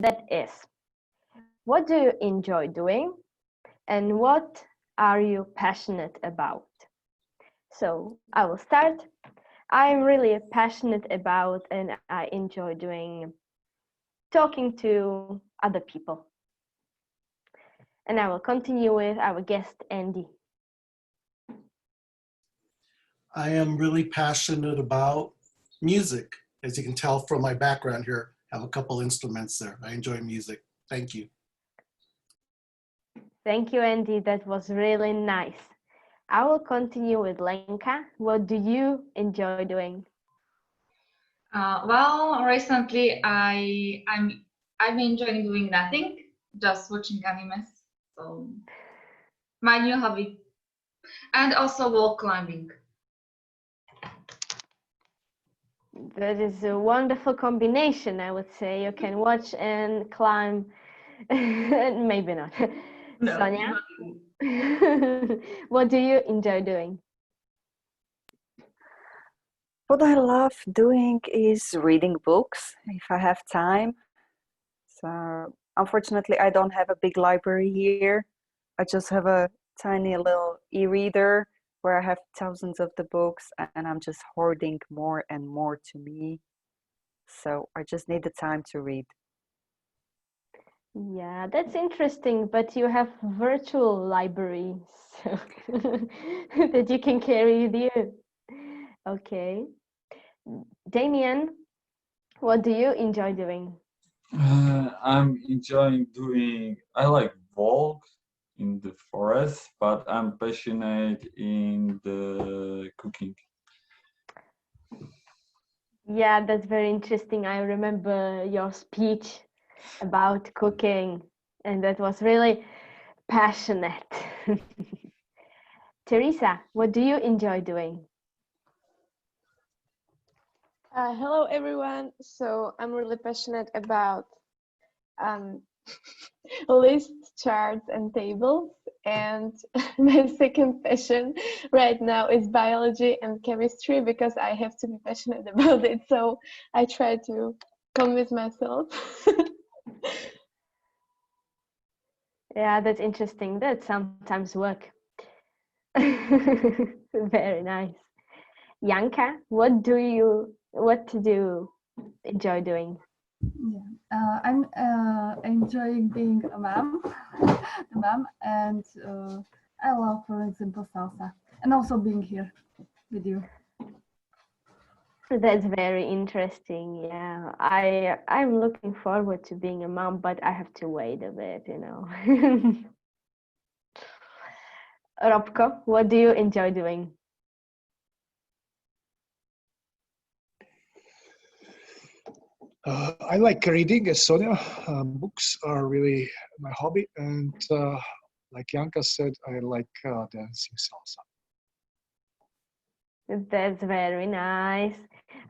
That is, what do you enjoy doing and what are you passionate about? So I will start. I'm really passionate about and I enjoy doing talking to other people. And I will continue with our guest, Andy. I am really passionate about music. As you can tell from my background here, I have a couple instruments there. I enjoy music. Thank you. Thank you, Andy. That was really nice. I will continue with Lenka. What do you enjoy doing? Well, recently I'm enjoying doing nothing, just watching animes. So my new hobby, and also wall climbing. That is a wonderful combination, I would say. You can watch and climb, maybe not. No, Sonia, not what do you enjoy doing? What I love doing is reading books if I have time. So unfortunately, I don't have a big library here. I just have a tiny little e-reader where I have thousands of the books and I'm just hoarding more and more to me. So I just need the time to read. Yeah, that's interesting, but you have virtual libraries so that you can carry with you. Okay. Damien, what do you enjoy doing? I'm enjoying doing, I like walk in the forest, but I'm passionate in the cooking. Yeah, that's very interesting. I remember your speech about cooking, and that was really passionate. Teresa, what do you enjoy doing? Hello everyone. So I'm really passionate about um, lists, charts, and tables. And my second passion right now is biology and chemistry because I have to be passionate about it. So I try to convince myself. Yeah, that's interesting. That sometimes work. Very nice. Yanka, what do you enjoy doing? Yeah, I'm enjoying being a mom, a mom, and I love, for example, salsa, and also being here with you. That's very interesting. Yeah, I'm looking forward to being a mom, but I have to wait a bit, you know. Robko, what do you enjoy doing? I like reading, as Sonia. Books are really my hobby, and like Yanka said, I like dancing salsa. That's very nice.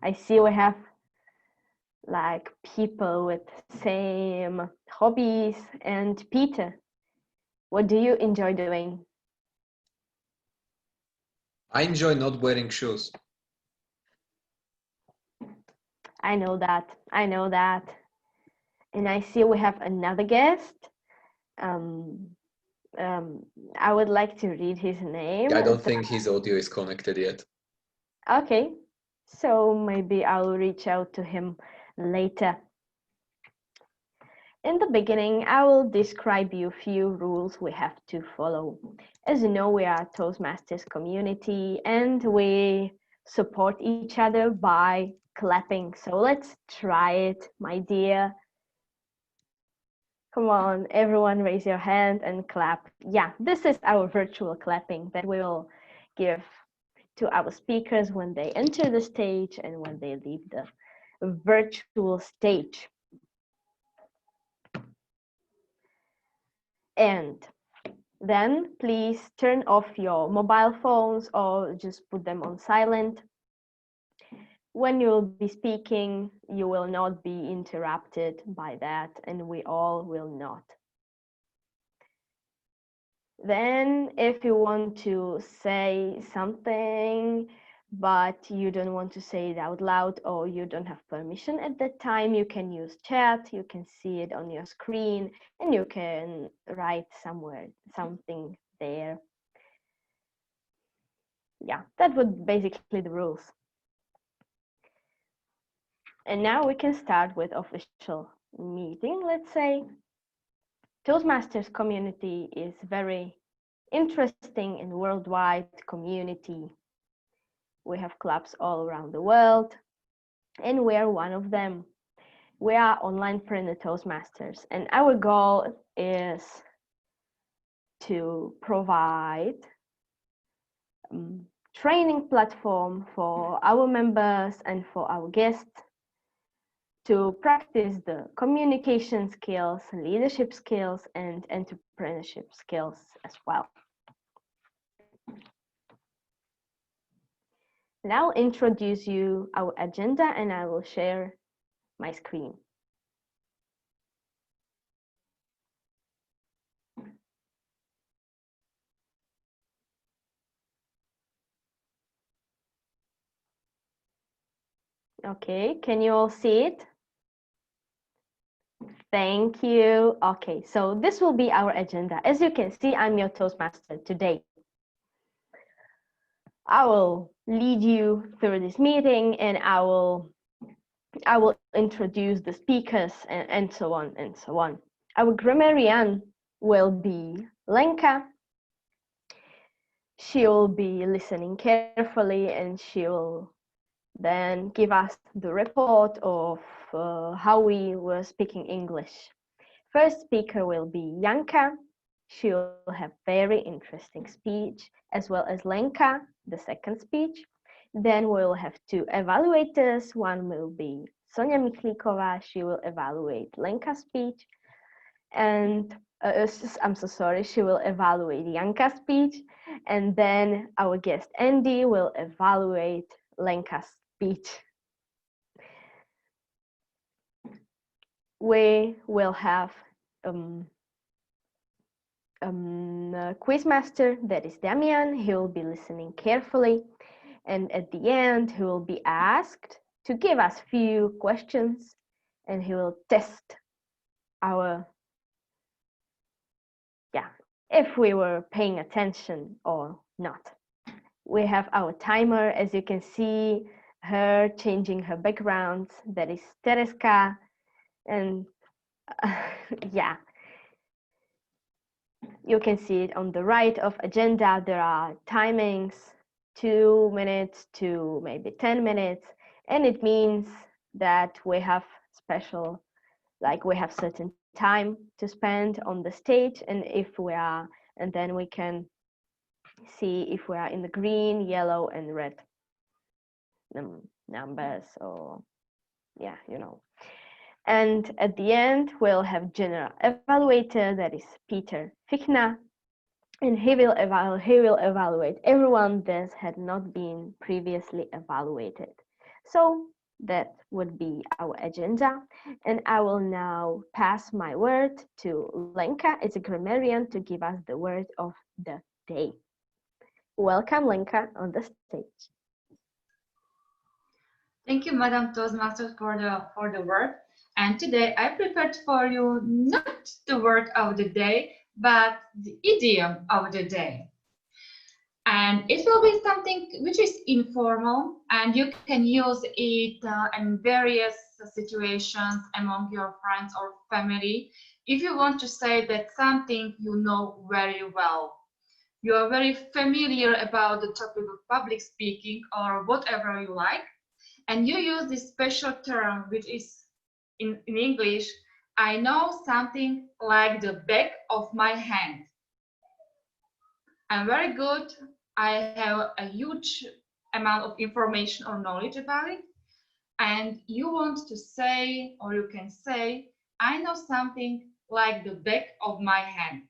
I see we have like people with same hobbies. And Peter, what do you enjoy doing? I enjoy not wearing shoes. I know that. I know that. And I see we have another guest. Um, I would like to read his name. I don't think his audio is connected yet. Okay, so maybe I'll reach out to him later. In the beginning, I will describe you a few rules we have to follow. As you know, we are a Toastmasters community and we support each other by clapping. So let's try it, my dear. Come on, everyone raise your hand and clap. Yeah, this is our virtual clapping that we will give to our speakers when they enter the stage and when they leave the virtual stage. And then please turn off your mobile phones or just put them on silent. When you'll be speaking, you will not be interrupted by that, and we all will not. Then if you want to say something, but you don't want to say it out loud or you don't have permission at that time, you can use chat, you can see it on your screen, and you can write somewhere something there. Yeah, that would basically the rules. And now we can start with official meeting, let's say. Toastmasters community is very interesting and worldwide community. We have clubs all around the world, and we are one of them. We are onlinepreneur Toastmasters, and our goal is to provide training platform for our members and for our guests to practice the communication skills, leadership skills, and entrepreneurship skills as well. Now I'll introduce you our agenda, and I will share my screen. Okay, can you all see it? Thank you. Okay, so this will be our agenda. As you can see, I'm your Toastmaster today. I will lead you through this meeting, and I will introduce the speakers and so on and so on. Our grammarian will be Lenka. She will be listening carefully, and she will then give us the report of how we were speaking English. First speaker will be Janka. She will have very interesting speech, as well as Lenka, the second speech. Then we'll have two evaluators. One will be Sonia Michlíková. She will evaluate Lenka's speech. And I'm so sorry, she will evaluate Janka's speech. And then our guest Andy will evaluate Lenka's speech. We will have a quizmaster, that is Damian. He will be listening carefully, and at the end he will be asked to give us few questions, and he will test our if we were paying attention or not. We have our timer, as you can see her changing her background, that is Tereska, and yeah, you can see it on the right of agenda. There are timings, 2 minutes to maybe 10 minutes, and it means that we have special, like we have certain time to spend on the stage, and then we can see if we are in the green, yellow, and red numbers, or yeah, you know. And at the end, we'll have general evaluator, that is Peter Fichna, and he will evaluate everyone that had not been previously evaluated. So that would be our agenda. And I will now pass my word to Lenka, as a grammarian, to give us the word of the day. Welcome, Lenka, on the stage. Thank you, Madam Toastmaster, for the word. And today I prepared for you not the word of the day, but the idiom of the day. And it will be something which is informal, and you can use it in various situations among your friends or family. If you want to say that something you know very well, you are very familiar about the topic of public speaking or whatever you like, and you use this special term, which is in English, I know something like the back of my hand. I'm very good. I have a huge amount of information or knowledge about it. And you want to say, or you can say, I know something like the back of my hand.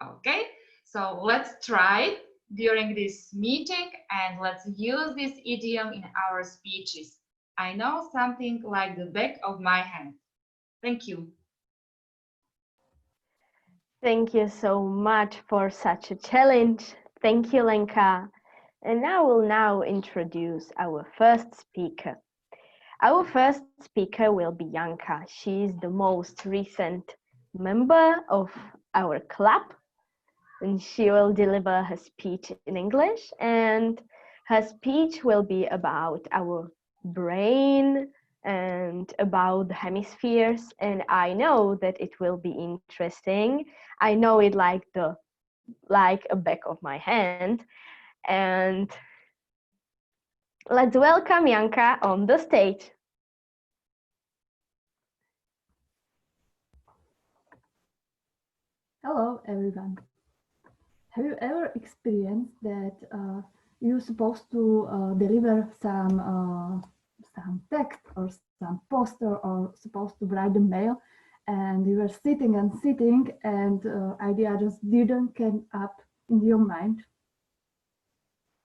Okay, so let's try it during this meeting, and let's use this idiom in our speeches. I know something like the back of my hand. Thank you. Thank you so much for such a challenge. Thank you, Lenka. And I will now introduce our first speaker. Our first speaker will be Janka. She is the most recent member of our club, and she will deliver her speech in English, and her speech will be about our brain and about the hemispheres, and I know that it will be interesting. I know it like a back of my hand. And let's welcome Janka on the stage. Hello, everyone. Have you ever experienced that you're supposed to deliver some text or some poster or supposed to write a mail, and you were sitting and sitting, and idea just didn't come up in your mind?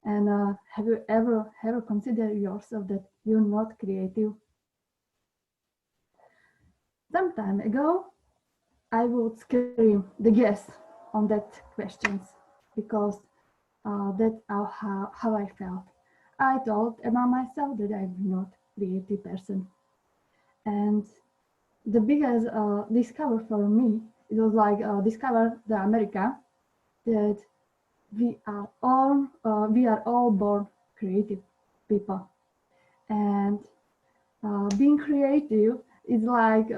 And have you ever considered yourself that you're not creative? Some time ago, I would scream the yes on that questions because that's how I felt. I thought about myself that I'm not a creative person. And the biggest discover for me, it was like discover the America that we are all born creative people. And being creative is like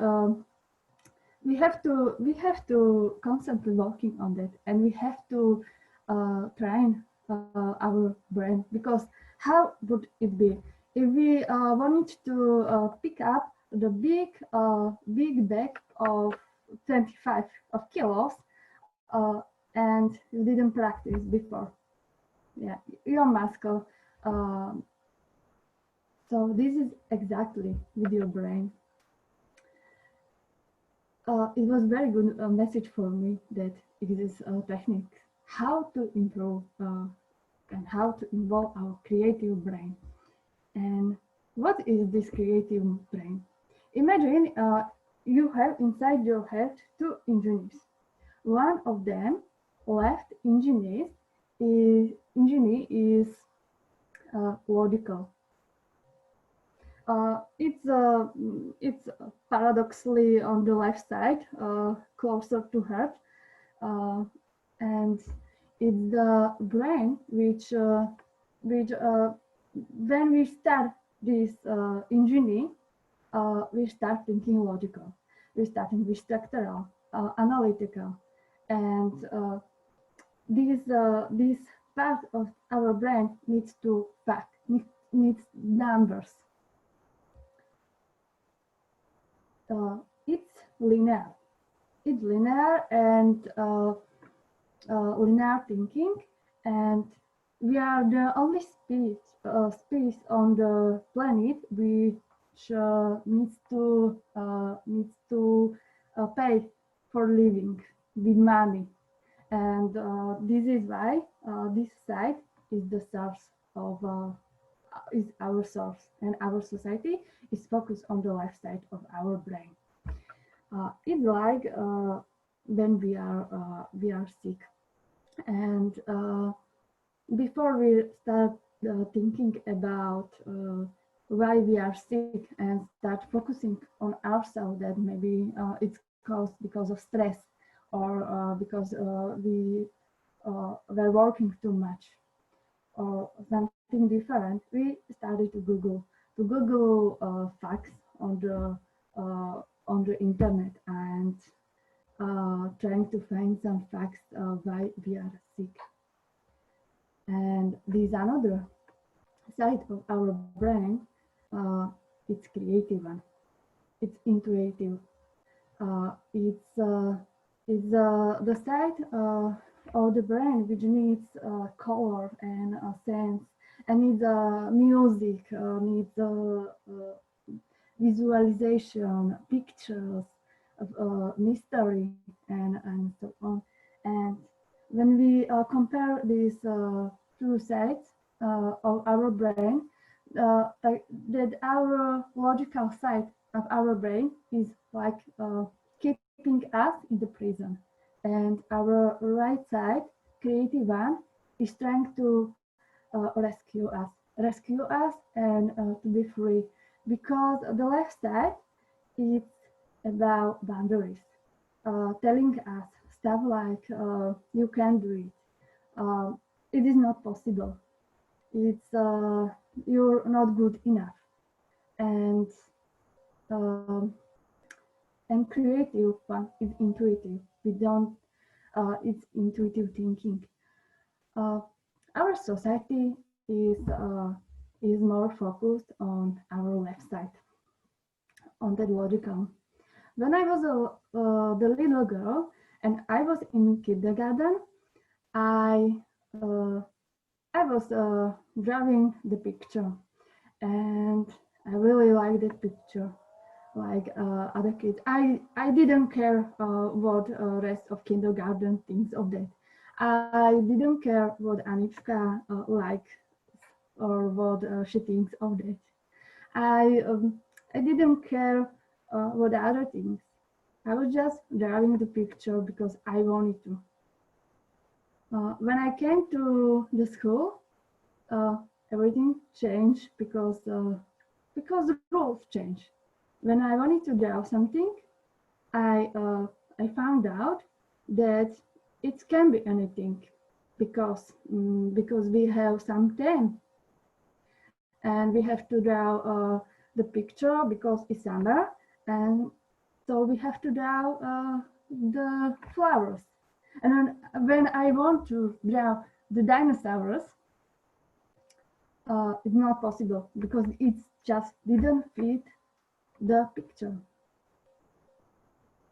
we have to constantly working on that, and we have to train our brain, because how would it be if we wanted to pick up the big bag of 25 of kilos and you didn't practice before? Yeah, your muscle. So this is exactly with your brain. It was very good message for me that exists technique how to improve and how to involve our creative brain. And what is this creative brain? Imagine you have inside your head two engineers. One of them, left engineer, is logical. It's paradoxically on the left side, closer to heart, and it's the brain which when we start this engineering, we start thinking logical. We start thinking structural, analytical, and this part of our brain needs to fact, needs numbers. It's linear. It's linear and linear thinking, and we are the only species on the planet which needs to pay for living with money, and this is why this side is the source of is our source, and our society is focused on the left side of our brain. It's like when we are sick, and before we start thinking about why we are sick and start focusing on ourselves, that maybe it's caused because of stress or because we were working too much or something different, we started to Google facts on the internet, and trying to find some facts why we are sick. And this another side of our brain, it's creative one, it's intuitive, it's the side of the brain which needs color and sense, and needs music, needs visualization, pictures, mystery, and so on. And when we compare these two sides of our brain, that our logical side of our brain is like keeping us in the prison, and our right side, creative one, is trying to rescue us, and to be free. Because the left side is about boundaries, telling us stuff like you can do it. It is not possible. It's you're not good enough, and um, and creative one is intuitive. We don't. It's intuitive thinking. Uh, our society is more focused on our left side, on the logical. When I was the little girl and I was in kindergarten, I uh, I was drawing the picture, and I really liked that picture. Like other kids, I didn't care what rest of kindergarten thinks of that. I didn't care what Anička likes or what she thinks of that. I didn't care what other things. I was just drawing the picture because I wanted to. When I came to the school, everything changed because the rules changed. When I wanted to draw something, I found out that it can be anything because we have some theme and we have to draw the picture because it's summer, and so we have to draw the flowers. And when I want to draw the dinosaurs, it's not possible because it just didn't fit the picture.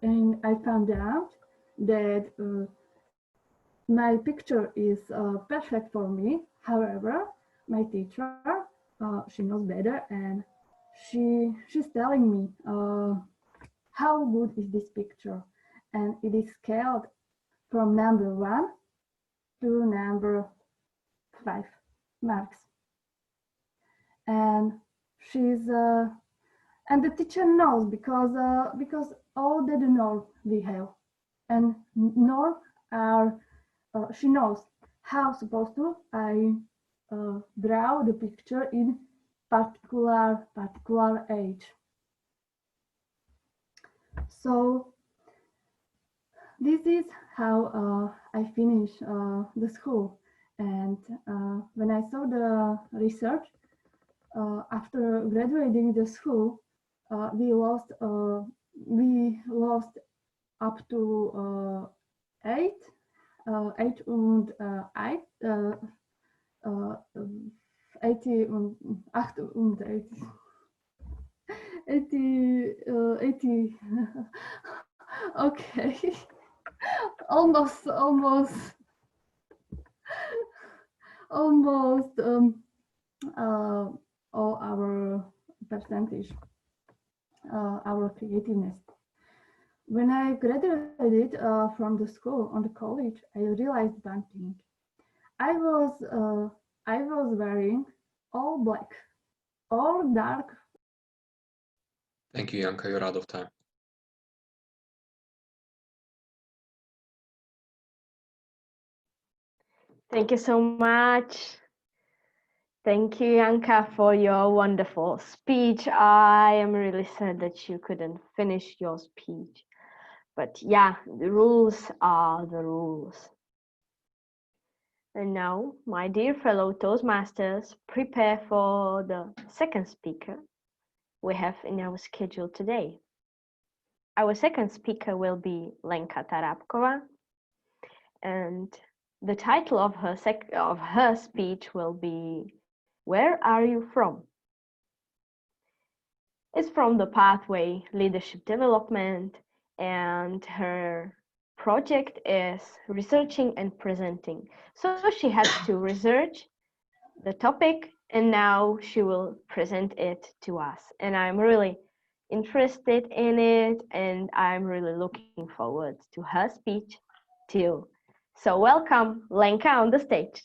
And I found out that my picture is perfect for me. However, my teacher, she knows better, and she's telling me how good is this picture, and it is scaled from number 1 to number 5 marks. And she's and the teacher knows because all the norms we have, and norms are she knows how supposed to I draw the picture in particular age. So this is how I finish the school. And when I saw the research after graduating the school, we lost up to 8 und 8 80 und 8 und 80 80 okay almost all our percentage, our creativeness. When I graduated from the school on the college, I realized one thing. I was wearing all black, all dark. Thank you, Janka. You're out of time. Thank you so much. Thank you, Janka, for your wonderful speech. I am really sad that you couldn't finish your speech. But yeah, the rules are the rules. And now, my dear fellow Toastmasters, prepare for the second speaker we have in our schedule today. Our second speaker will be Lenka Tarabkova, and the title of her speech will be "Where Are You From?" It's from the pathway Leadership Development, and her project is researching and presenting. So she had to research the topic, and now she will present it to us. And I'm really interested in it, and I'm really looking forward to her speech too. So welcome, Lenka, on the stage.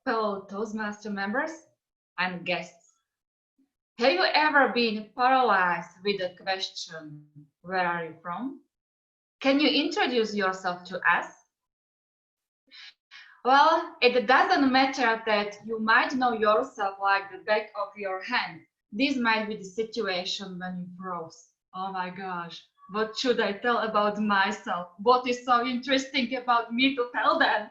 Fellow Toastmaster members and guests, have you ever been paralyzed with the question, where are you from? Can you introduce yourself to us? Well, it doesn't matter that you might know yourself like the back of your hand. This might be the situation when you froze. Oh my gosh, what should I tell about myself? What is so interesting about me to tell them?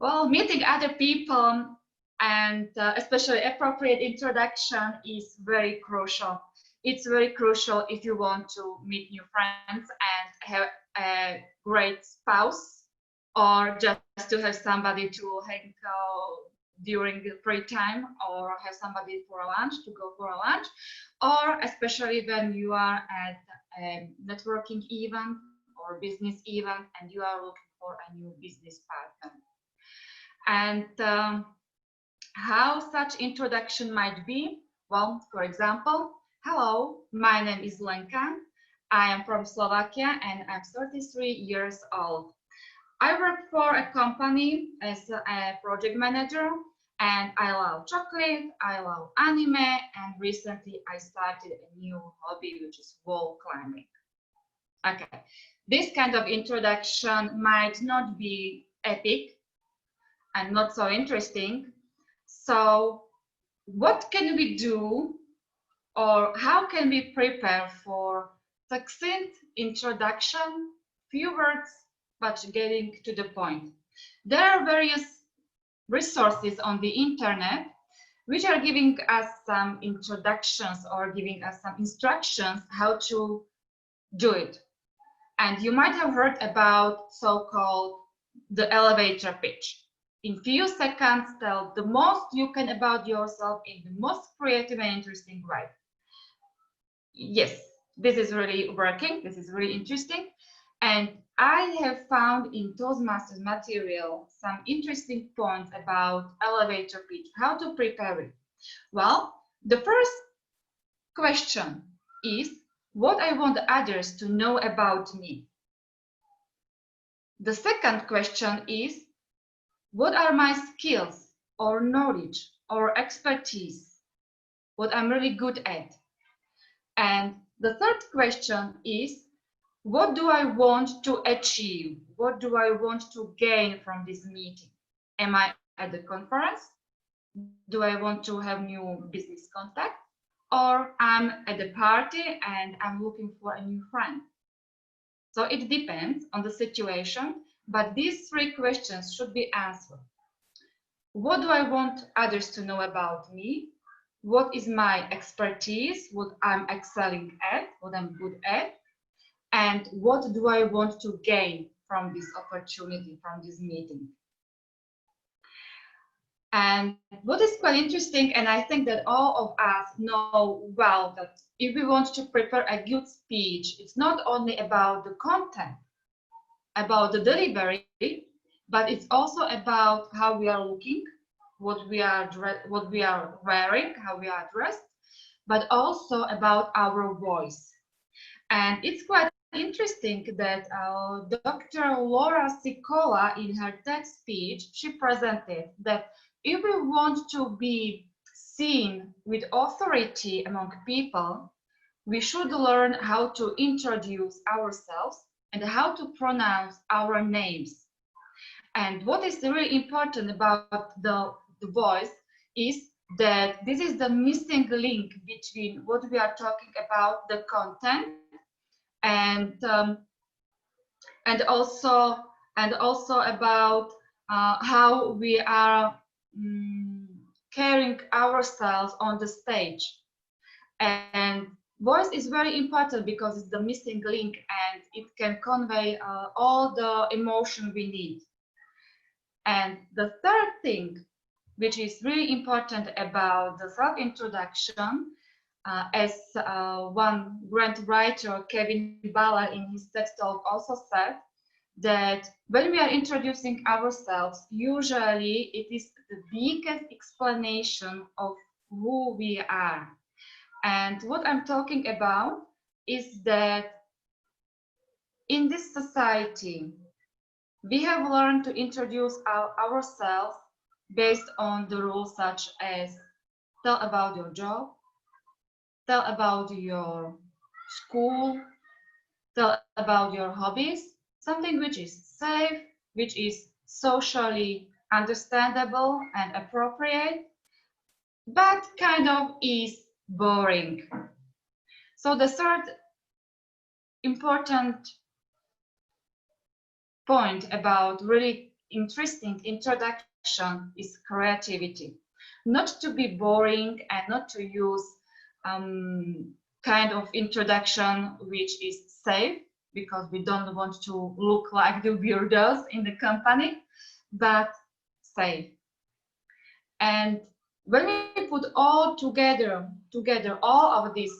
Well, meeting other people and especially appropriate introduction is very crucial. It's very crucial if you want to meet new friends and have a great spouse, or just to have somebody to hang out during the free time, or have somebody for a lunch, to go for a lunch, or especially when you are at a networking event or business event and you are looking for a new business partner. And how such introduction might be? Well, for example, hello, my name is Lenka. I am from Slovakia and I'm 33 years old. I work for a company as a project manager, and I love chocolate, I love anime, and recently I started a new hobby, which is wall climbing. Okay, this kind of introduction might not be epic and not so interesting. So what can we do, or how can we prepare for succinct introduction, few words, but getting to the point? There are various resources on the internet which are giving us some introductions or giving us some instructions how to do it. And you might have heard about so-called the elevator pitch. In few seconds, tell the most you can about yourself in the most creative and interesting way. Yes, this is really working. This is really interesting. And I have found in Toastmasters material some interesting points about elevator pitch, how to prepare it. Well, the first question is what I want others to know about me. The second question is, what are my skills or knowledge or expertise? What I'm really good at? And the third question is, what do I want to achieve? What do I want to gain from this meeting? Am I at the conference? Do I want to have new business contact? Or I'm at the party and I'm looking for a new friend? So it depends on the situation, but these three questions should be answered. What do I want others to know about me? What is my expertise? What I'm excelling at? What I'm good at? And what do I want to gain from this opportunity, from this meeting? And what is quite interesting, and I think that all of us know well, that if we want to prepare a good speech, it's not only about the content, about the delivery, but it's also about how we are looking, what we are wearing, how we are dressed, but also about our voice. And it's quite interesting that Dr. Laura Sicola, in her TED speech, she presented that if we want to be seen with authority among people, we should learn how to introduce ourselves and how to pronounce our names. And what is really important about the voice is that this is the missing link between what we are talking about, the content, and also about how we are carrying ourselves on the stage. And voice is very important because it's the missing link and it can convey all the emotion we need. And the third thing, which is really important about the self-introduction, as one great writer, Kevin Ballard, in his TED Talk also said, that when we are introducing ourselves, usually it is the biggest explanation of who we are. And what I'm talking about is that in this society, we have learned to introduce ourselves based on the rules such as tell about your job, tell about your school, Tell about your hobbies, something which is safe, which is socially understandable and appropriate, but kind of is boring. So the third important point about really interesting introduction is creativity. Not to be boring and not to use kind of introduction which is safe, because we don't want to look like the weirdos in the company, but safe. And when we put all together all of these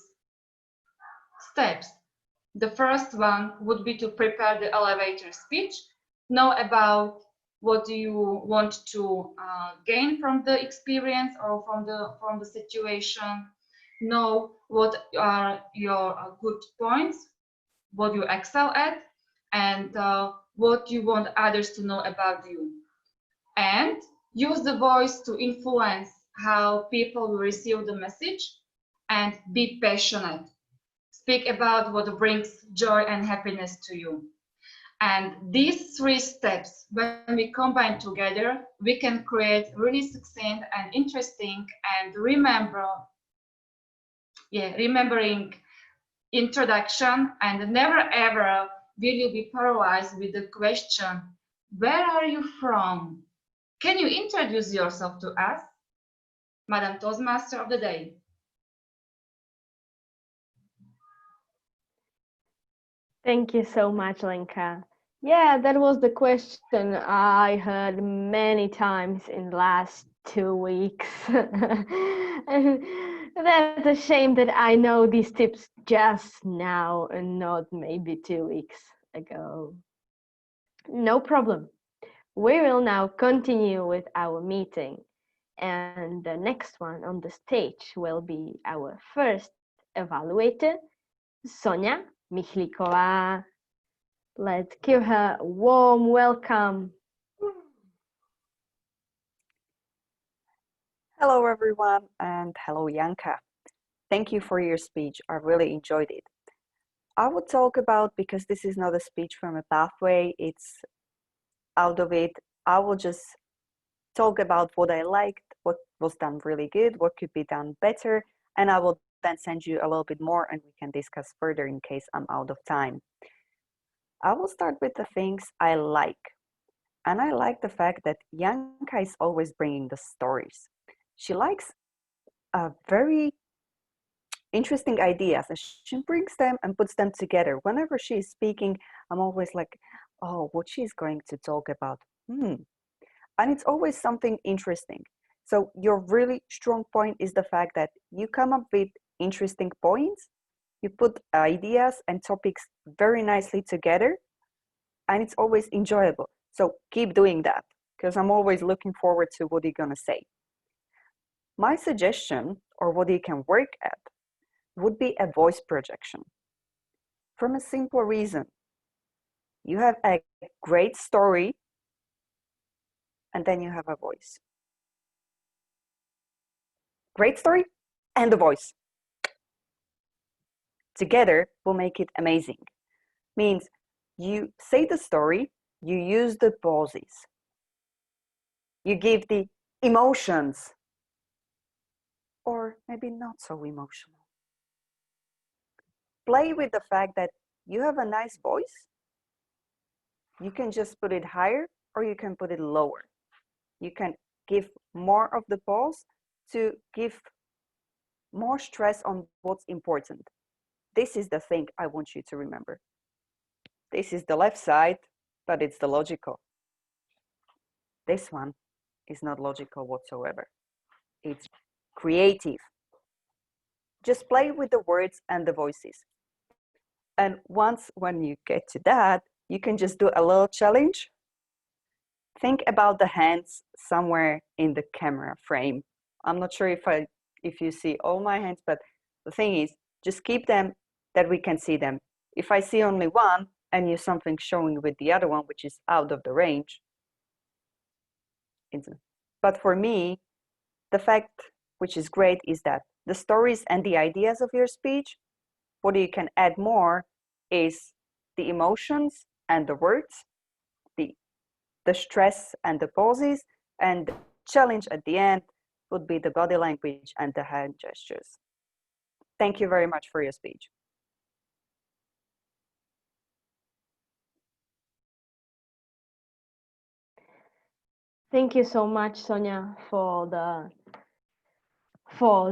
steps, the first one would be to prepare the elevator speech, know about what do you want to gain from the experience or from the situation, know what are your good points, what you excel at, and what you want others to know about you. And use the voice to influence how people will receive the message, and be passionate. Speak about what brings joy and happiness to you. And these three steps, when we combine together, we can create really succinct and interesting and remembering introduction, and never ever will you be paralyzed with the question, where are you from? Can you introduce yourself to us? Madam Toastmaster of the Day. Thank you so much, Lenka. Yeah, that was the question I heard many times in the last 2 weeks. And that's a shame that I know these tips just now and not maybe 2 weeks ago. No problem. We will now continue with our meeting. And the next one on the stage will be our first evaluator, Sonia Michlikova. Let's give her a warm welcome. Hello, everyone, and hello, Yanka. Thank you for your speech. I really enjoyed it. I will talk about, because this is not a speech from a pathway, it's out of it. I will just talk about what I liked, what was done really good, what could be done better, and I will then send you a little bit more and we can discuss further in case I'm out of time. I will start with the things I like. And I like the fact that Yanka is always bringing the stories. She likes very interesting ideas and she brings them and puts them together. Whenever she is speaking, I'm always like, oh, what she's going to talk about. And it's always something interesting. So your really strong point is the fact that you come up with interesting points, you put ideas and topics very nicely together, and it's always enjoyable. So keep doing that, because I'm always looking forward to what you're gonna say. My suggestion, or what you can work at, would be a voice projection. From a simple reason. You have a great story, and then you have a voice. Great story and the voice. Together will make it amazing. Means you say the story, you use the pauses, you give the emotions, or maybe not so emotional. Play with the fact that you have a nice voice. You can just put it higher or you can put it lower. You can give more of the pause to give more stress on what's important. This is the thing I want you to remember. This is the left side, but it's the logical. This one is not logical whatsoever. It's creative. Just play with the words and the voices. And once when you get to that, you can just do a little challenge. Think about the hands somewhere in the camera frame. I'm not sure if you see all my hands, but the thing is, just keep them that we can see them. If I see only one and you something showing with the other one, which is out of the range, but for me, the fact which is great is that the stories and the ideas of your speech, what you can add more is the emotions and the words, the stress and the pauses, and the challenge at the end would be the body language and the hand gestures. Thank you very much for your speech. Thank you so much, Sonia, for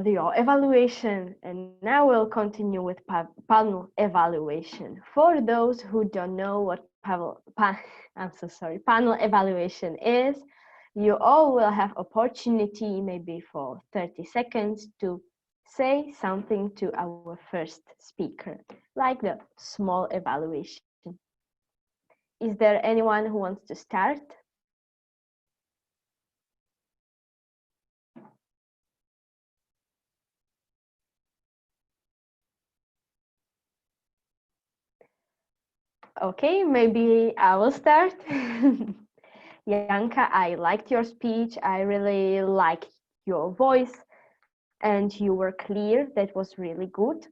your evaluation. And now we'll continue with panel evaluation. For those who don't know what panel evaluation is, you all will have opportunity maybe for 30 seconds to say something to our first speaker, like the small evaluation. Is there anyone who wants to start? Okay, maybe I will start. Janka, I liked your speech. I really liked your voice, and you were clear. That was really good.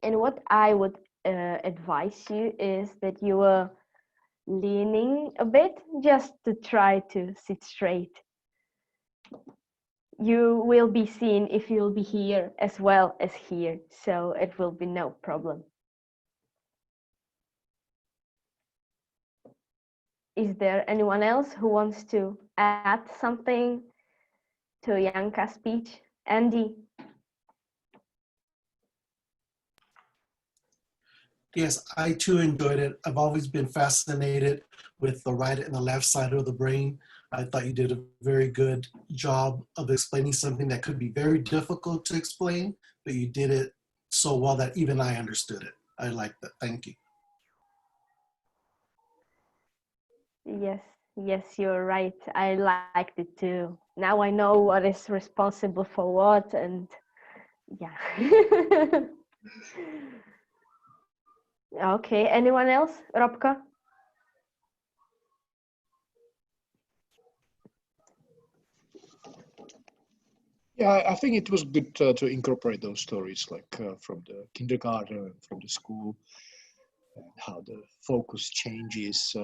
And what I would advise you is that you were leaning a bit just to try to sit straight. You will be seen if you'll be here as well as here, so it will be no problem. Is there anyone else who wants to add something to Janka's speech? Andy? Yes, I too enjoyed it. I've always been fascinated with the right and the left side of the brain. I thought you did a very good job of explaining something that could be very difficult to explain, but you did it so well that even I understood it. I liked that. Thank you. Yes, you're right. I liked it too. Now I know what is responsible for what, and yeah. Okay, anyone else? Robka? Yeah, I think it was good to incorporate those stories, like from the kindergarten, from the school, and how the focus changes,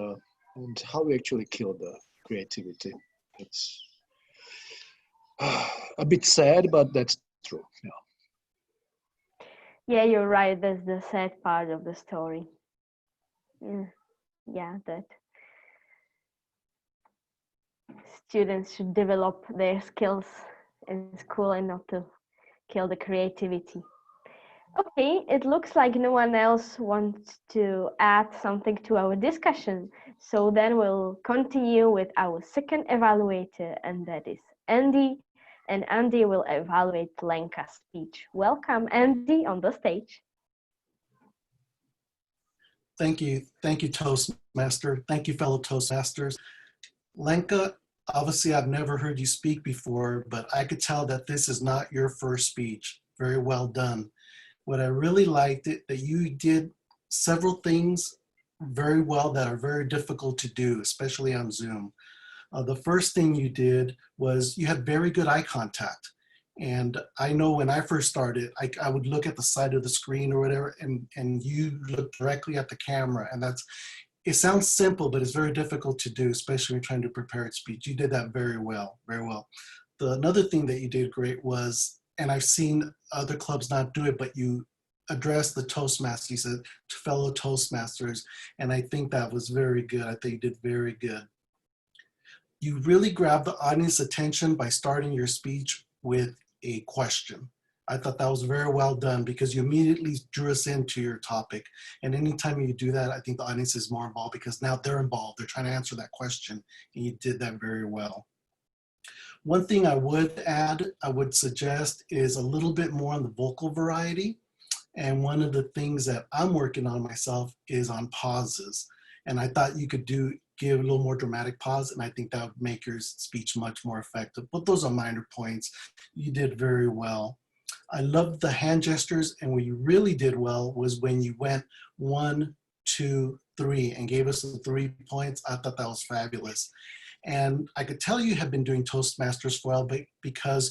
and how we actually kill the creativity. It's a bit sad, but that's true. Yeah. Yeah, you're right. That's the sad part of the story. Yeah, that students should develop their skills in school and not to kill the creativity. Okay, it looks like no one else wants to add something to our discussion. So then we'll continue with our second evaluator, and that is Andy. And Andy will evaluate Lenka's speech. Welcome, Andy, on the stage. Thank you, Toastmaster. Thank you, fellow Toastmasters. Lenka, obviously I've never heard you speak before, but I could tell that this is not your first speech. Very well done. What I really liked it that you did several things very well that are very difficult to do, especially on Zoom. The first thing you did was you had very good eye contact. And I know when I first started, I would look at the side of the screen or whatever, and you look directly at the camera. And it sounds simple, but it's very difficult to do, especially when you're trying to prepare a speech. You did that very well, very well. Another thing that you did great was, and I've seen other clubs not do it, but you addressed the Toastmasters, you said fellow Toastmasters, and I think that was very good. I think you did very good. You really grabbed the audience attention by starting your speech with a question. I thought that was very well done because you immediately drew us into your topic. And anytime you do that, I think the audience is more involved because now they're involved. They're trying to answer that question, and you did that very well. One thing I would add, I would suggest is a little bit more on the vocal variety. And one of the things that I'm working on myself is on pauses. And I thought you could give a little more dramatic pause, and I think that would make your speech much more effective. But those are minor points. You did very well. I loved the hand gestures, and what you really did well was when you went 1, 2, 3 and gave us the 3 points. I thought that was fabulous. And I could tell you have been doing Toastmasters for a while, but because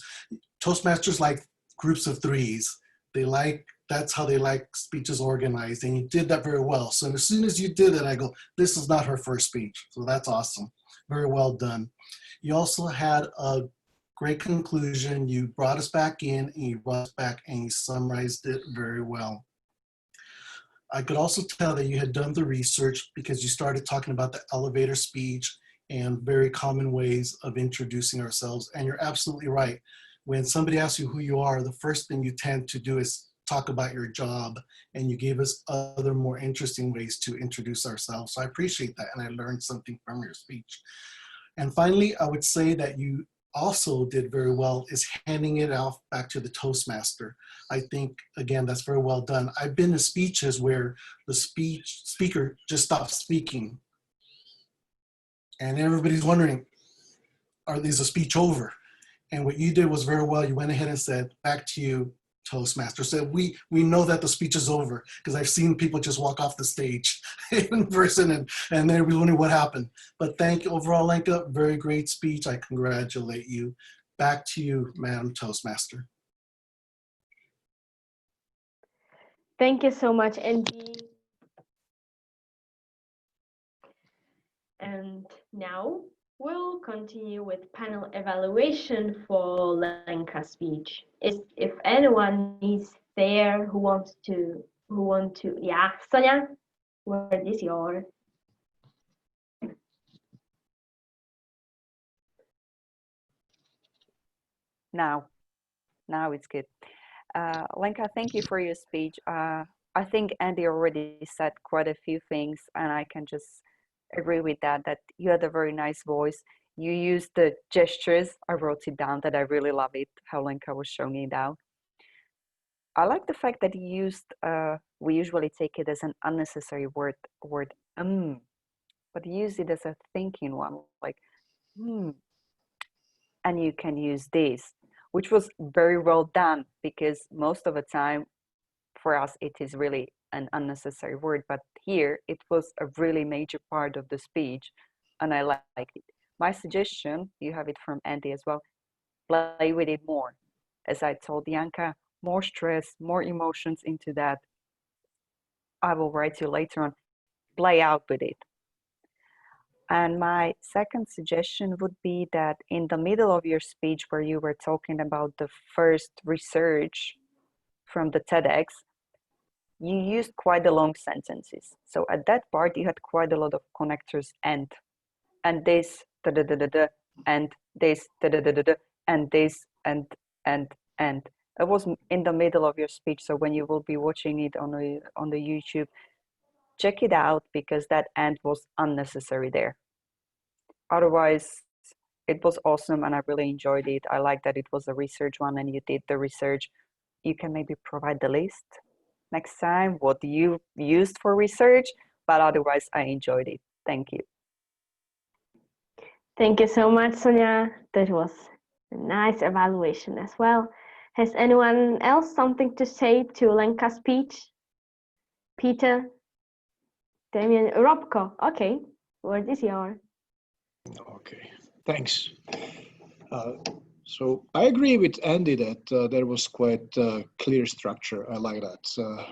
Toastmasters like groups of threes. They like that's how they like speeches organized, and you did that very well. So as soon as you did it, I go, this is not her first speech. So that's awesome. Very well done. You also had a great conclusion. You brought us back in, and you brought us back, and you summarized it very well. I could also tell that you had done the research because you started talking about the elevator speech and very common ways of introducing ourselves. And you're absolutely right. When somebody asks you who you are, the first thing you tend to do is talk about your job, and you gave us other more interesting ways to introduce ourselves. So I appreciate that, and I learned something from your speech. And finally, I would say that you also did very well is handing it off back to the Toastmaster. I think, again, that's very well done. I've been to speeches where the speaker just stops speaking, and everybody's wondering, is a speech over? And what you did was very well. You went ahead and said, back to you, Toastmaster. So we know that the speech is over, because I've seen people just walk off the stage in person, and they're wondering what happened. But thank you overall, Lenka. Very great speech. I congratulate you. Back to you, Madam Toastmaster. Thank you so much, Andy. And now we'll continue with panel evaluation for Lenka's speech. If anyone is there who wants to, yeah, Sonia, word is yours. Now it's good. Lenka, thank you for your speech. I think Andy already said quite a few things, and I can just agree with that you had a very nice voice. You used the gestures. I wrote it down that I really love it, how Lenka was showing it out. I like the fact that you used, we usually take it as an unnecessary word, but use it as a thinking one, like, and you can use this, which was very well done, because most of the time for us it is really an unnecessary word, but here it was a really major part of the speech, and I liked it. My suggestion, you have it from Andy as well, play with it more. As I told Janka, more stress, more emotions into that. I will write you later on, play out with it. And my second suggestion would be that in the middle of your speech, where you were talking about the first research from the TEDx, you used quite a long sentences. So at that part, you had quite a lot of connectors, and this, da da da da da, and this, da da da da da, and this, and. It was in the middle of your speech. So when you will be watching it on the YouTube, check it out, because that end was unnecessary there. Otherwise, it was awesome, and I really enjoyed it. I like that it was a research one, and you did the research. You can maybe provide the list next time, what you used for research, but otherwise I enjoyed it. Thank you. Thank you so much, Sonia. That was a nice evaluation as well. Has anyone else something to say to Lenka's speech? Peter, Damien, Robko. Okay, word is yours. Okay, thanks. So I agree with Andy that there was quite clear structure. I like that.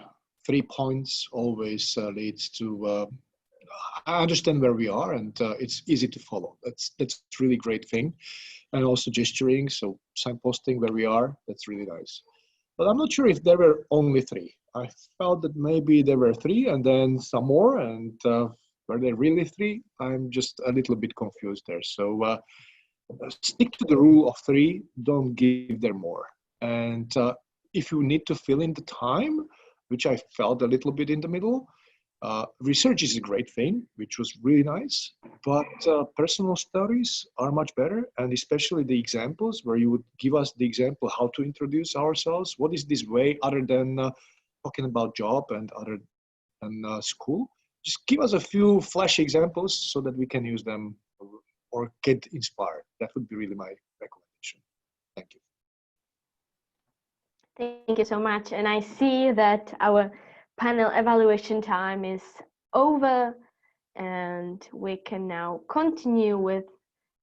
3 points always leads to. I understand where we are, and it's easy to follow. That's really great thing, and also gesturing. So signposting where we are. That's really nice. But I'm not sure if there were only 3. I felt that maybe there were 3, and then some more, and were there really 3? I'm just a little bit confused there. So. Stick to the rule of 3, don't give there more. And if you need to fill in the time, which I felt a little bit in the middle, research is a great thing, which was really nice, but personal stories are much better, and especially the examples where you would give us the example how to introduce ourselves. What is this way other than talking about job and other than school? Just give us a few flash examples so that we can use them or get inspired. That would be really my recommendation. Thank you. Thank you so much. And I see that our panel evaluation time is over, and we can now continue with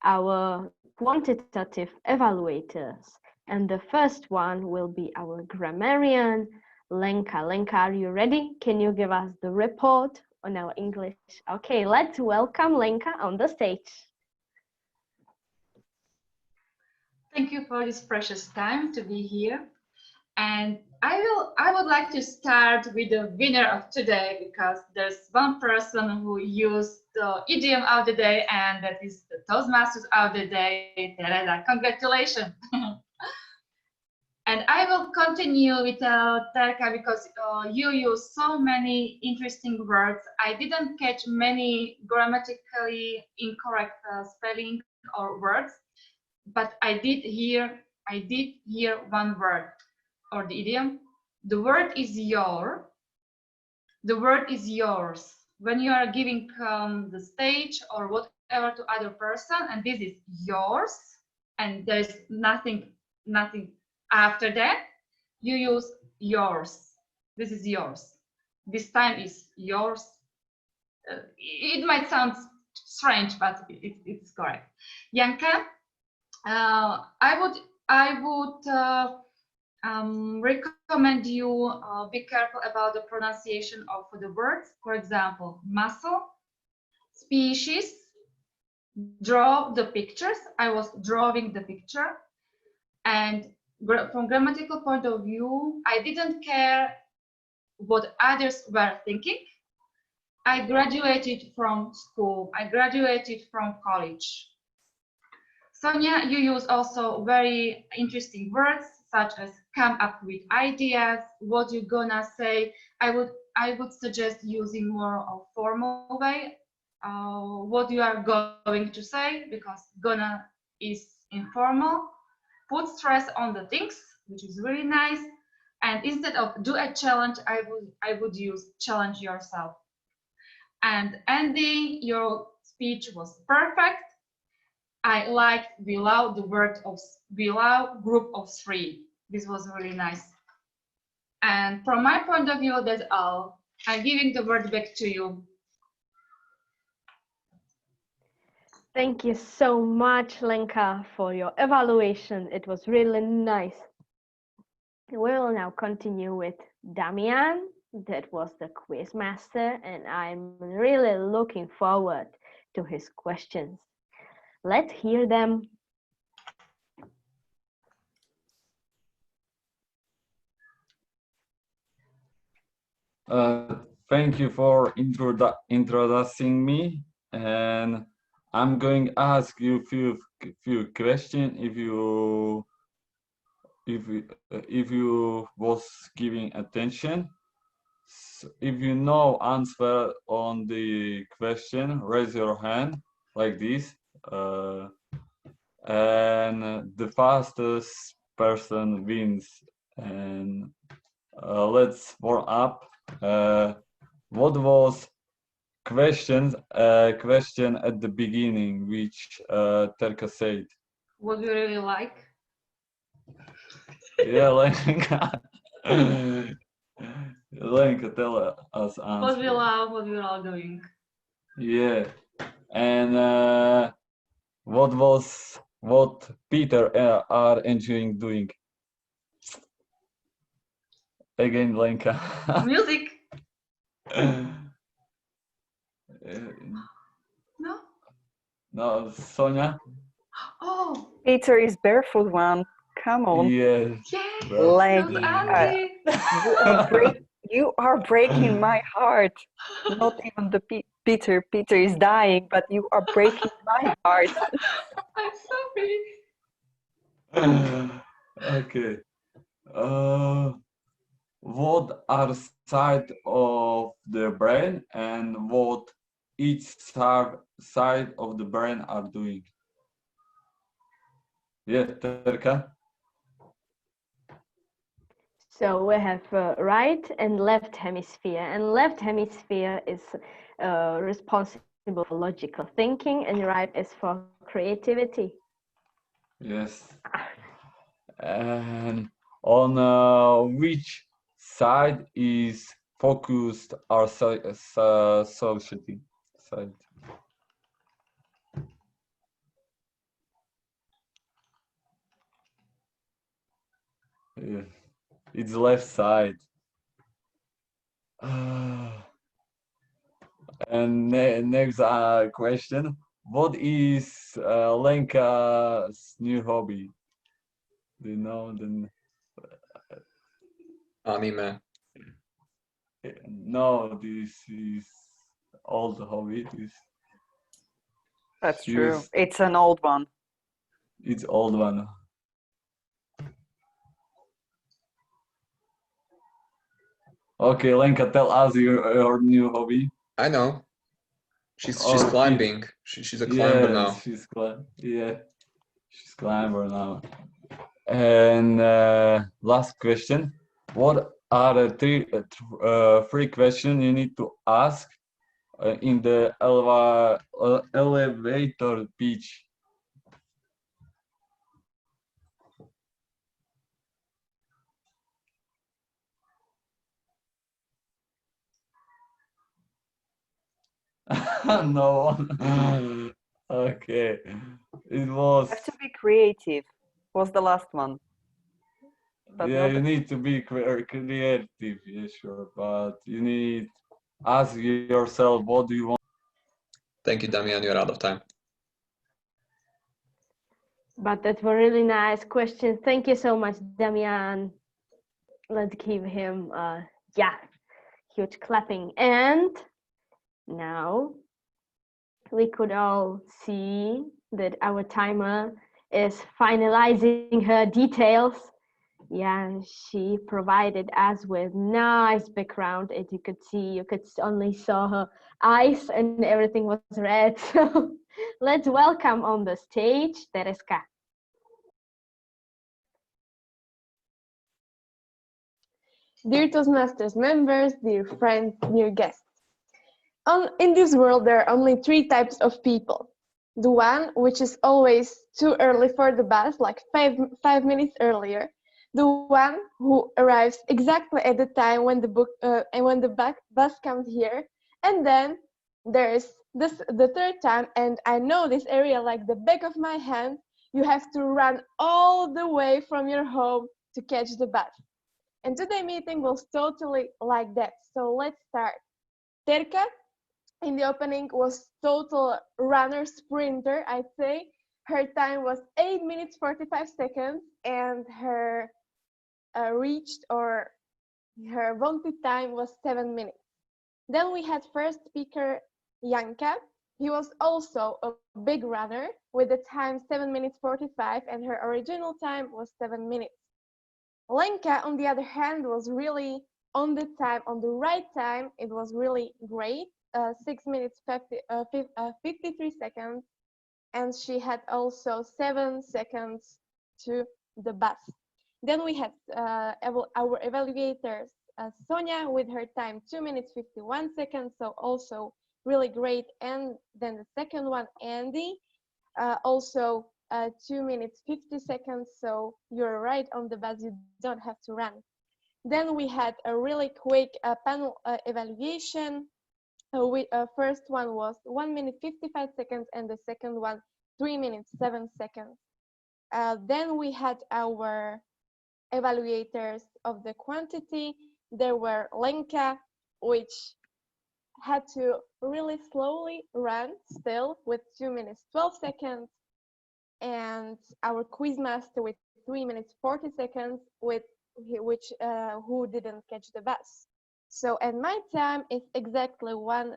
our quantitative evaluators. And the first one will be our grammarian, Lenka. Lenka, are you ready? Can you give us the report on our English? Okay, let's welcome Lenka on the stage. Thank you for this precious time to be here. And I would like to start with the winner of today, because there's one person who used the idiom of the day, and that is the Toastmasters of the day. Teresa, congratulations. And I will continue with Terka, because you use so many interesting words. I didn't catch many grammatically incorrect spelling or words, but I did hear one word, or the idiom. The word is your. The word is yours. When you are giving the stage or whatever to other person, and this is yours, and there's nothing after that, you use yours. This is yours. This time is yours. It might sound strange, but it's correct. Janka, I would recommend you be careful about the pronunciation of the words. For example, muscle, species, draw the pictures. I was drawing the picture, and from grammatical point of view, I didn't care what others were thinking. I graduated from school. I graduated from college. Sonia, you use also very interesting words, such as come up with ideas, what you're gonna say. I would suggest using more of formal way, what you are going to say, because gonna is informal. Put stress on the things, which is really nice. And instead of do a challenge, I would use challenge yourself. And ending, your speech was perfect. I liked below the word of below group of three. This was really nice. And from my point of view, that's all. I'm giving the word back to you. Thank you so much, Lenka, for your evaluation. It was really nice. We will now continue with Damian. That was the quiz master, and I'm really looking forward to his questions. Let's hear them. Thank you for introducing me, and I'm going to ask you few questions if you was giving attention. So if you know answer on the question, raise your hand like this, and the fastest person wins. And let's warm up. What was question at the beginning, which Terka said? What do you really like? Yeah, Lenka. Lenka, tell us What we answer. love, what we're all doing. Yeah, and what Peter are enjoying doing? Again, Lenka. Music. No? No, Sonia? Oh, Peter is barefoot one. Come on. Yes. yes. Like, Those Andy. you are breaking my heart. Not even the Peter. Peter is dying, but you are breaking my heart. I'm sorry. Okay. What are side of the brain and what each side of the brain are doing? Yeah, Terka? So we have right and left hemisphere, and left hemisphere is responsible for logical thinking, and right is for creativity. Yes. And on which side is focused our society side? Yeah. It's left side. And next question. What is Lenka's new hobby? Do you know the... Anime. No, this is old hobby. That's She true. used- It's an old one. It's old one. Okay, Lenka, tell us your new hobby. I know. She's Okay. climbing. She's a climber now. She's climber now. And last question. What are the three questions you need to ask in the elevator pitch? No. Okay. It was... Have to be creative. Was the last one. But Yeah, not you need to be creative, yeah, sure. But you need ask yourself, what do you want? Thank you, Damian. You're out of time. But that were really nice questions. Thank you so much, Damian. Let's give him huge clapping. And now we could all see that our timer is finalizing her details. Yeah, she provided us with nice background. As you could see, you could only saw her eyes and everything was red. So let's welcome on the stage Tereska. Dear Toastmasters members, dear friends, dear guests. In this world, there are only three types of people. The one which is always too early for the bus, like five minutes earlier. The one who arrives exactly at the time when the bus comes here. And then there's the third time, and I know this area like the back of my hand. You have to run all the way from your home to catch the bus. And today's meeting was totally like that. So let's start. Terka in the opening was total runner sprinter, I'd say. Her time was 8 minutes 45 seconds and her reached or her wanted time was 7 minutes. Then we had first speaker Janka. He was also a big runner with the time 7 minutes 45 and her original time was 7 minutes. Lenka, on the other hand, was really on the time, on the right time. It was really great. 6 minutes 53 seconds, and she had also 7 seconds to the bus. Then we had our evaluators, Sonia, with her time 2 minutes 51 seconds, so also really great. And then the second one, Andy, also 2 minutes 50 seconds, so you're right on the bus, you don't have to run. Then we had a really quick panel evaluation. First one was 1 minute 55 seconds and the second one 3 minutes 7 seconds. Then we had our evaluators of the quantity. There were Lenka, which had to really slowly run still with 2 minutes 12 seconds, and our quizmaster with 3 minutes 40 seconds, who didn't catch the bus. So, and my time is exactly 1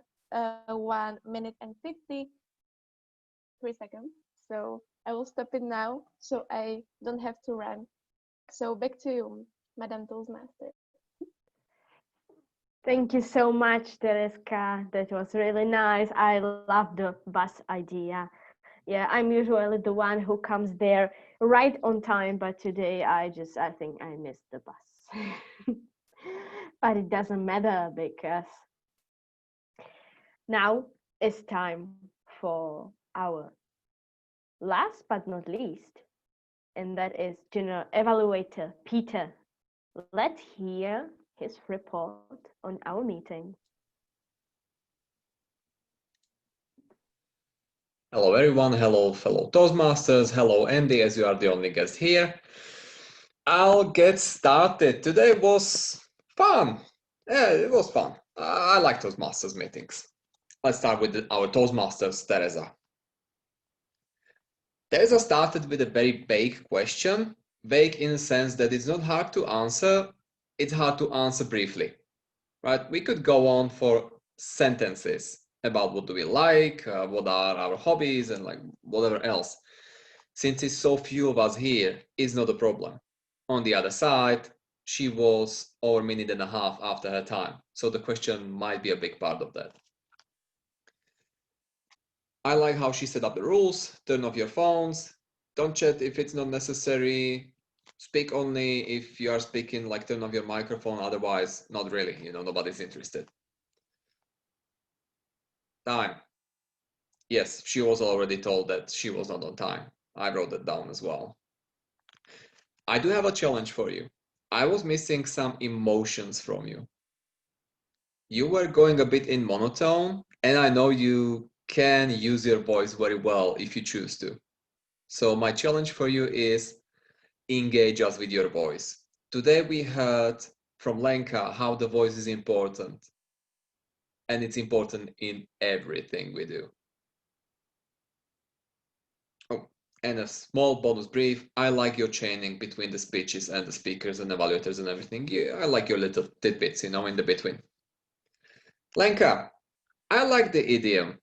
minute and 53 seconds. So I will stop it now, so I don't have to run. So back to you, Madam Toastmaster. Thank you so much, Tereska. That was really nice. I love the bus idea. Yeah, I'm usually the one who comes there right on time, but today I think I missed the bus. But it doesn't matter because now it's time for our last but not least, and that is General Evaluator Peter. Let's hear his report on our meeting. Hello everyone, hello fellow Toastmasters, hello Andy, as you are the only guest here. I'll get started. Today was fun. Yeah, it was fun. I like Toastmasters meetings. Let's start with our Toastmasters, Teresa. Teresa started with a very vague question. Vague in the sense that it's not hard to answer, it's hard to answer briefly, right? We could go on for sentences about what do we like, what are our hobbies, and like whatever else. Since it's so few of us here, it's not a problem. On the other side, she was over a minute and a half after her time. So the question might be a big part of that. I like how she set up the rules. Turn off your phones. Don't chat if it's not necessary. Speak only if you are speaking, like turn off your microphone. Otherwise, not really, nobody's interested. Time. Yes, she was already told that she was not on time. I wrote that down as well. I do have a challenge for you. I was missing some emotions from you. You were going a bit in monotone, and I know you can use your voice very well if you choose to. So my challenge for you is engage us with your voice. Today we heard from Lenka how the voice is important, and it's important in everything we do. Oh, and a small bonus brief. I like your chaining between the speeches and the speakers and evaluators and everything. Yeah, I like your little tidbits, in the between. Lenka, I like the idiom.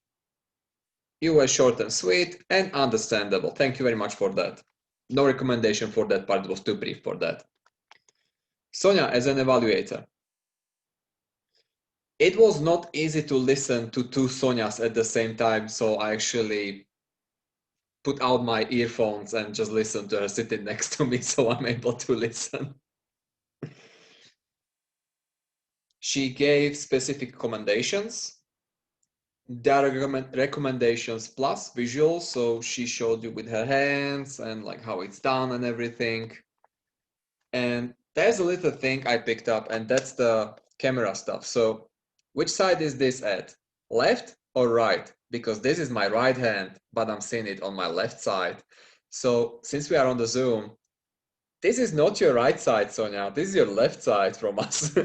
You were short and sweet and understandable. Thank you very much for that. No recommendation for that part. It was too brief for that. Sonia, as an evaluator, it was not easy to listen to two Sonias at the same time, so I actually put out my earphones and just listened to her sitting next to me, so I'm able to listen. She gave specific recommendations. There are recommendations plus visuals, so she showed you with her hands and like how it's done and everything. And there's a little thing I picked up, and that's the camera stuff. So which side is this at? Left or right? Because this is my right hand, but I'm seeing it on my left side. So since we are on the Zoom, this is not your right side, Sonia. This is your left side from us.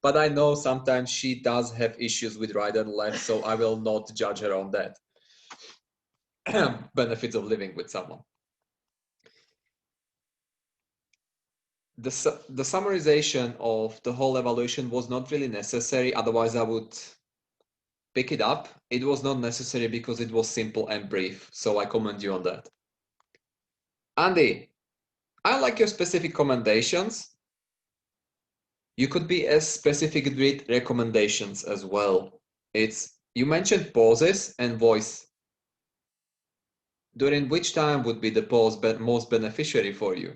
But I know sometimes she does have issues with right and left, so I will not judge her on that. Benefits of living with someone. The summarization of the whole evaluation was not really necessary. Otherwise, I would pick it up. It was not necessary because it was simple and brief. So I commend you on that. Andy, I like your specific commendations. You could be as specific with recommendations as well. You mentioned pauses and voice. During which time would be the pause most beneficiary for you?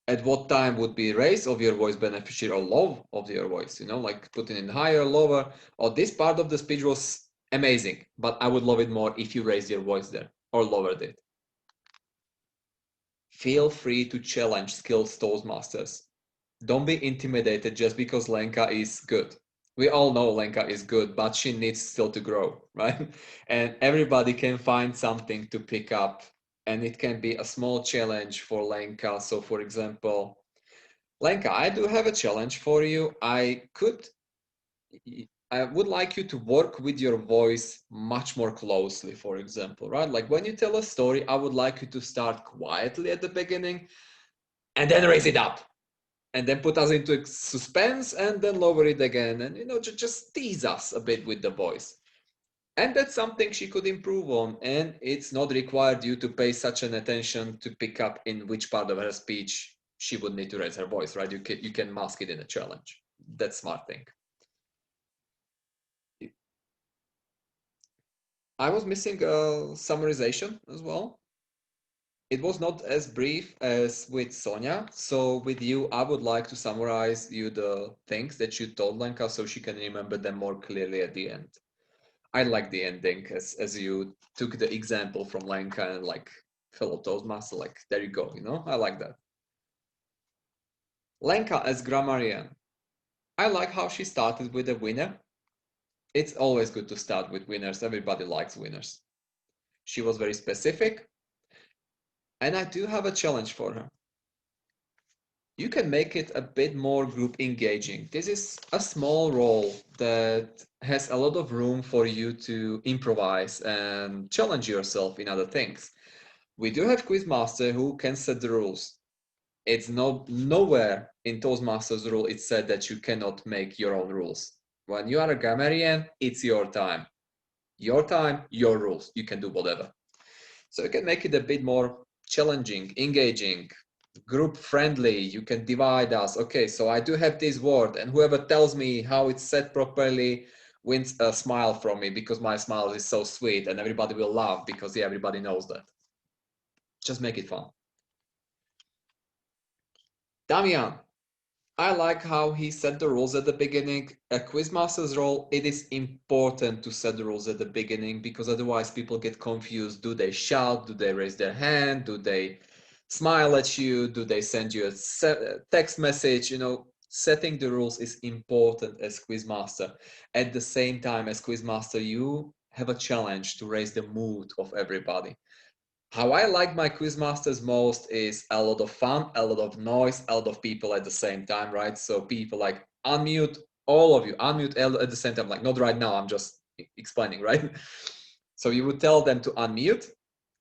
At what time would be raise of your voice beneficial or low of your voice, like putting in higher, lower, or this part of the speech was amazing, but I would love it more if you raised your voice there or lowered it. Feel free to challenge skilled Toastmasters. Don't be intimidated just because Lenka is good. We all know Lenka is good, but she needs still to grow, right? And everybody can find something to pick up, and it can be a small challenge for Lenka. So for example, Lenka, I do have a challenge for you. I would like you to work with your voice much more closely, for example, right? Like when you tell a story, I would like you to start quietly at the beginning and then raise it up and then put us into suspense and then lower it again. And, just tease us a bit with the voice. And that's something she could improve on. And it's not required you to pay such an attention to pick up in which part of her speech she would need to raise her voice, right? You can mask it in a challenge. That's smart thing. I was missing a summarization as well. It was not as brief as with Sonia. So with you, I would like to summarize you the things that you told Lenka so she can remember them more clearly at the end. I like the ending as you took the example from Lenka and like fellow Toastmaster, like there you go, I like that. Lenka as grammarian. I like how she started with a winner. It's always good to start with winners. Everybody likes winners. She was very specific. And I do have a challenge for her. you can make it a bit more group engaging. This is a small role that has a lot of room for you to improvise and challenge yourself in other things. We do have Quizmaster who can set the rules. It's nowhere in Toastmasters rule it said that you cannot make your own rules. When you are a grammarian, it's your time. Your time, your rules. You can do whatever. So you can make it a bit more challenging, engaging, group friendly. You can divide us. Okay, so I do have this word, and whoever tells me how it's said properly wins a smile from me because my smile is so sweet, and everybody will laugh because yeah, everybody knows that. Just make it fun. Damian, I like how he set the rules at the beginning. A quizmaster's role, it is important to set the rules at the beginning because otherwise people get confused. Do they shout? Do they raise their hand? Do they smile at you? Do they send you a text message? You know, setting the rules is important as quizmaster. At the same time as quizmaster, you have a challenge to raise the mood of everybody. How I like my quizmasters most is a lot of fun, a lot of noise, a lot of people at the same time, right? So people like unmute, all of you, unmute at the same time, like not right now, I'm just explaining, right? So you would tell them to unmute,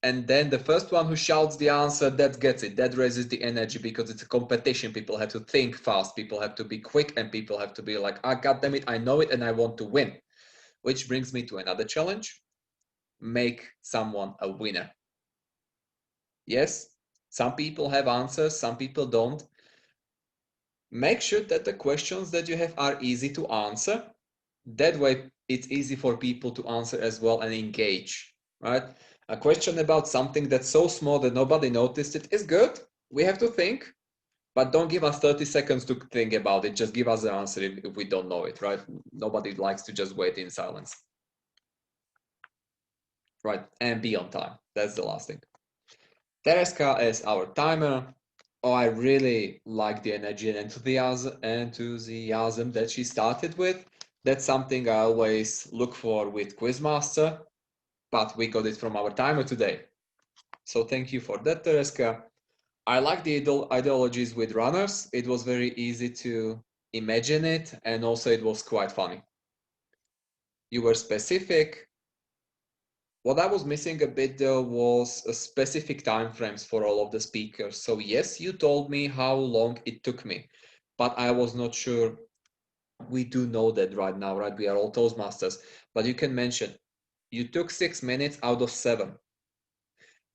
and then the first one who shouts the answer, that gets it, that raises the energy because it's a competition. People have to think fast, people have to be quick, and people have to be like, ah, God damn it, I know it and I want to win. Which brings me to another challenge, make someone a winner. Yes, some people have answers, some people don't. Make sure that the questions that you have are easy to answer. That way, it's easy for people to answer as well and engage, right? A question about something that's so small that nobody noticed it is good. We have to think, but don't give us 30 seconds to think about it. Just give us the answer if we don't know it, right? Nobody likes to just wait in silence. Right, and be on time. That's the last thing. Tereska is our timer. Oh, I really like the energy and enthusiasm that she started with. That's something I always look for with Quizmaster, but we got it from our timer today. So thank you for that, Tereska. I like the ideologies with runners. It was very easy to imagine it, and also it was quite funny. You were specific. What I was missing a bit though was a specific time frames for all of the speakers. So yes, you told me how long it took me, but I was not sure. We do know that right now, right? We are all Toastmasters, but you can mention you took 6 minutes out of 7.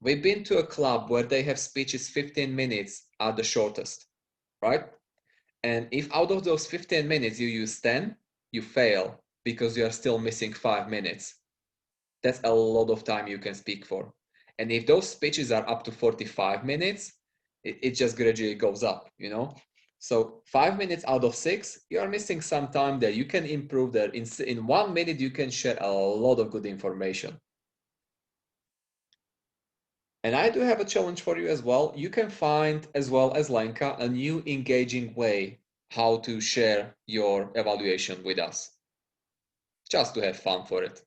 We've been to a club where they have speeches 15 minutes are the shortest, right? And if out of those 15 minutes you use 10, you fail because you are still missing 5 minutes. That's a lot of time you can speak for. And if those speeches are up to 45 minutes, it just gradually goes up, you know? So 5 minutes out of 6, you are missing some time there. You can improve there. In 1 minute, you can share a lot of good information. And I do have a challenge for you as well. You can find, as well as Lenka, a new engaging way how to share your evaluation with us. Just to have fun for it.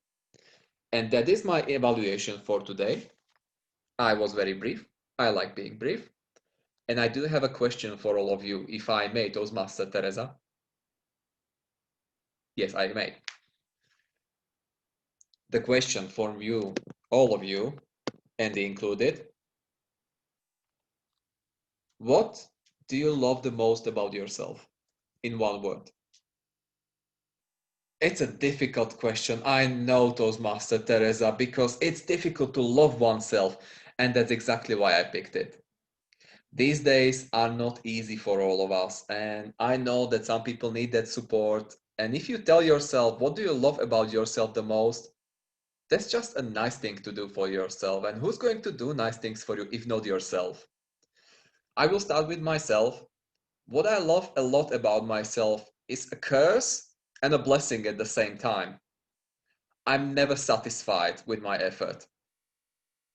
And that is my evaluation for today. I was very brief. I like being brief. And I do have a question for all of you, if I may, Toastmaster Teresa. Yes, I may. The question for you, all of you, Andy included. What do you love the most about yourself? In one word. It's a difficult question. I know, Toastmaster Teresa, because it's difficult to love oneself. And that's exactly why I picked it. These days are not easy for all of us. And I know that some people need that support. And if you tell yourself, what do you love about yourself the most? That's just a nice thing to do for yourself. And who's going to do nice things for you if not yourself? I will start with myself. What I love a lot about myself is a curse and a blessing at the same time. I'm never satisfied with my effort.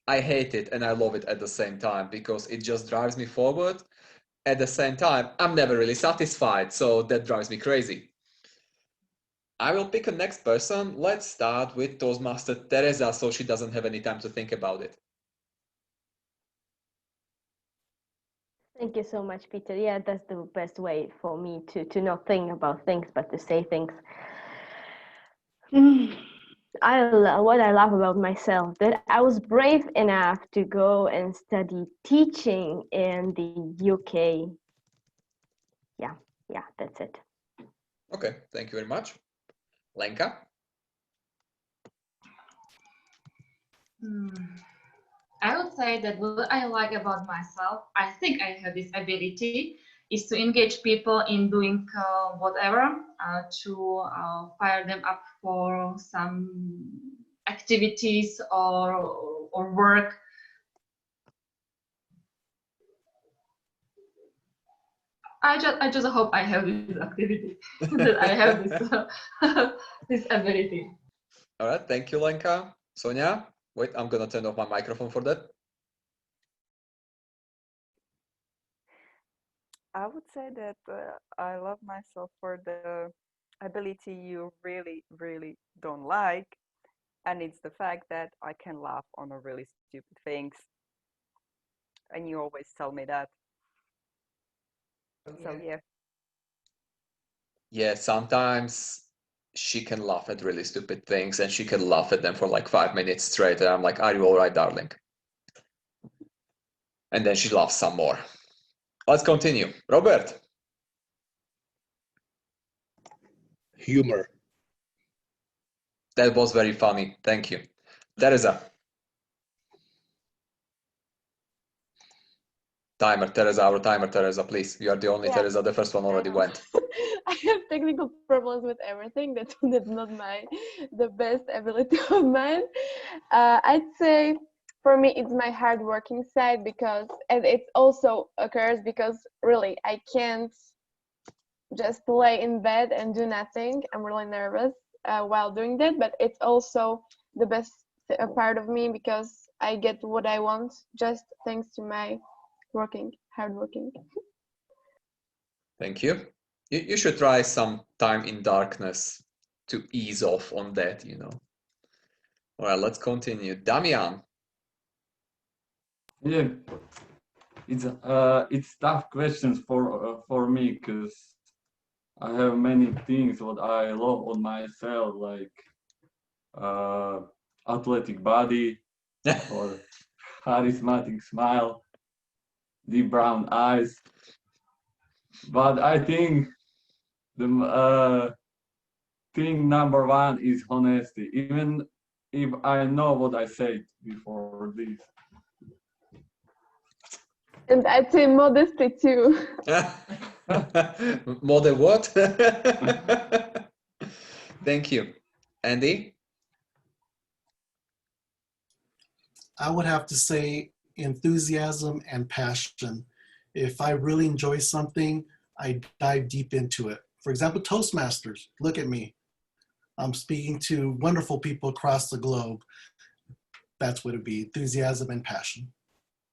I hate it and I love it at the same time because it just drives me forward. At the same time, I'm never really satisfied, so that drives me crazy. I will pick a next person. Let's start with Toastmaster Teresa so she doesn't have any time to think about it. Thank you so much, Peter. Yeah, that's the best way for me to not think about things, but to say things. What I love about myself, that I was brave enough to go and study teaching in the UK. Yeah, that's it. Okay, thank you very much. Lenka? I would say that what I like about myself, I think I have this ability, is to engage people in doing whatever, to fire them up for some activities or work. I just hope I have this activity, that I have this this ability. All right, thank you, Lenka. Sonia? Wait, I'm gonna turn off my microphone for that. I would say that I love myself for the ability you really, really don't like, and it's the fact that I can laugh on a really stupid things, and you always tell me that. So yeah. Yeah, sometimes she can laugh at really stupid things and she can laugh at them for like 5 minutes straight. And I'm like, are you all right, darling? And then she laughs some more. Let's continue. Robert. Humor. That was very funny. Thank you. Teresa. Our timer, Teresa, please. You are the only Yeah. Teresa. The first one already went. I have technical problems with everything. That's not the best ability of mine. I'd say for me it's my hardworking side, because and it also occurs because really I can't just lay in bed and do nothing. I'm really nervous while doing that, but it's also the best part of me, because I get what I want just thanks to my hardworking. Thank you. You should try some time in darkness to ease off on that, you know. All right, let's continue. Damian. Yeah, it's tough questions for me, because I have many things what I love on myself, like athletic body or charismatic smile, deep brown eyes. But I think the thing number one is honesty, even if I know what I said before this. And I'd say modesty too. More than what? Thank you. Andy? I would have to say enthusiasm and passion. If I really enjoy something, I dive deep into it. For example, Toastmasters, look at me. I'm speaking to wonderful people across the globe. That's what it would be, enthusiasm and passion.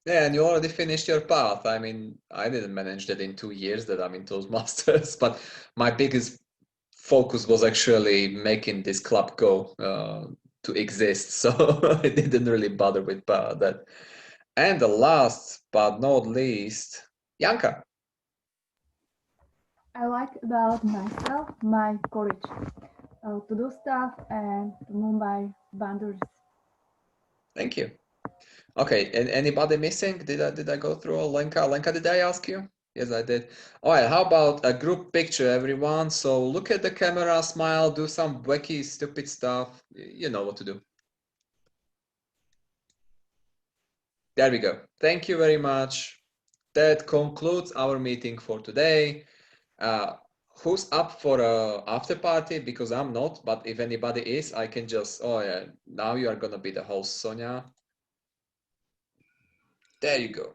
Yeah, and you already finished your path. I mean, I didn't manage that in 2 years that I'm in Toastmasters, but my biggest focus was actually making this club go to exist. So I didn't really bother with that. And the last but not least, Janka. I like about myself my courage to do stuff and to know my boundaries. Thank you. Okay, and anybody missing? Did I go through all? Lenka, did I ask you? Yes, I did. All right, how about a group picture, everyone? So look at the camera, smile, do some wacky, stupid stuff. You know what to do. There we go. Thank you very much. That concludes our meeting for today. Who's up for a after party? Because I'm not, but if anybody is, I can just, oh yeah, now you are gonna be the host, Sonia. There you go.